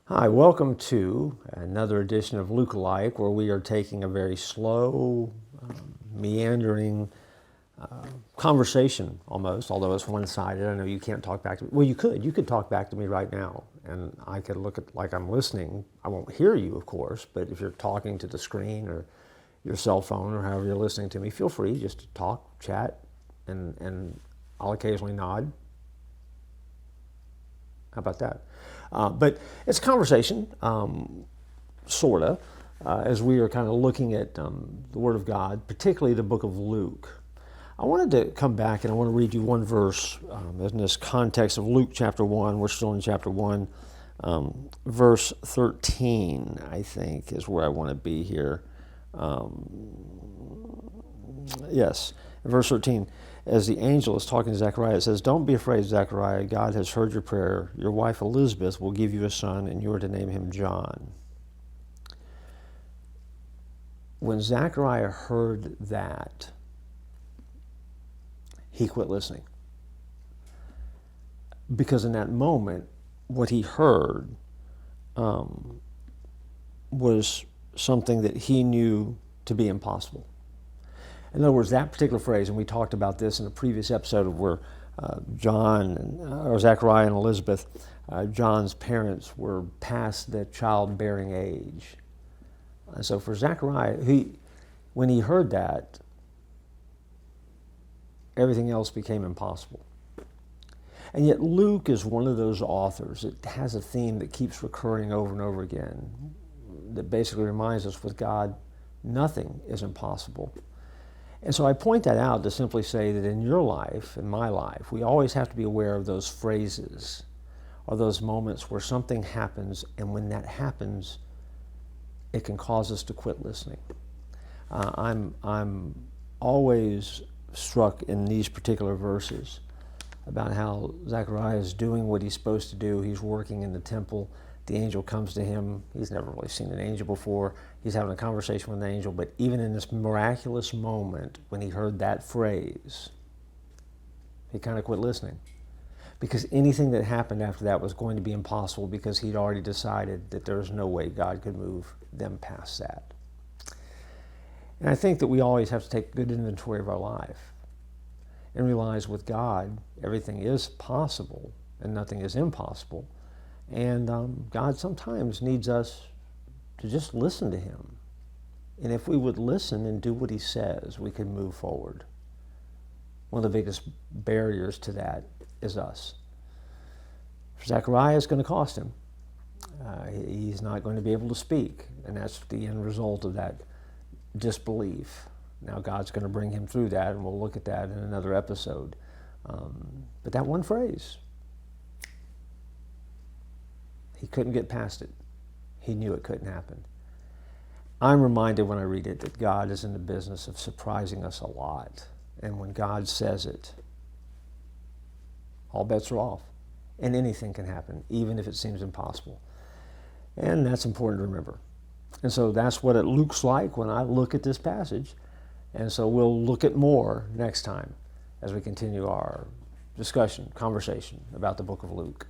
Hi, welcome to another edition of Luke Alike, where we are taking a very slow, meandering conversation almost, although it's one-sided. I know you can't talk back to me. Well, you could. You could talk back to me right now, and I could look at like I'm listening. I won't hear you, of course, but if you're talking to the screen or your cell phone or however you're listening to me, feel free just to talk, chat, and I'll occasionally nod. How about that? But it's a conversation, sort of, as we are kind of looking at the Word of God, particularly the book of Luke. I wanted to come back and I want to read you one verse in this context of Luke chapter 1. We're still in chapter 1. Verse 13, I think, is where I want to be here. Yes, verse 13. As the angel is talking to Zechariah, it says, "Don't be afraid, Zechariah. God has heard your prayer. Your wife Elizabeth will give you a son, and you are to name him John." When Zechariah heard that, he quit listening. Because in that moment, what he heard was something that he knew to be impossible. In other words, that particular phrase, and we talked about this in a previous episode of where Zechariah and Elizabeth, John's parents were past the childbearing age. And so for Zechariah, when he heard that, everything else became impossible. And yet Luke is one of those authors that has a theme that keeps recurring over and over again, that basically reminds us with God, nothing is impossible. And so I point that out to simply say that in your life, in my life, we always have to be aware of those phrases or those moments where something happens, and when that happens, it can cause us to quit listening. I'm always struck in these particular verses about how Zechariah is doing what he's supposed to do. He's working in the temple. The angel comes to him. He's never really seen an angel before. He's having a conversation with an angel. But even in this miraculous moment, when he heard that phrase, he kind of quit listening. Because anything that happened after that was going to be impossible, because he'd already decided that there was no way God could move them past that. And I think that we always have to take good inventory of our life and realize with God, everything is possible and nothing is impossible. And God sometimes needs us to just listen to him. And if we would listen and do what he says, we can move forward. One of the biggest barriers to that is us. Zechariah is going to cost him. He's not going to be able to speak. And that's the end result of that disbelief. Now God's going to bring him through that, and we'll look at that in another episode. But that one phrase, he couldn't get past it. He knew it couldn't happen. I'm reminded when I read it that God is in the business of surprising us a lot. And when God says it, all bets are off. And anything can happen, even if it seems impossible. And that's important to remember. And so that's what it looks like when I look at this passage. And so we'll look at more next time as we continue our discussion, conversation about the book of Luke.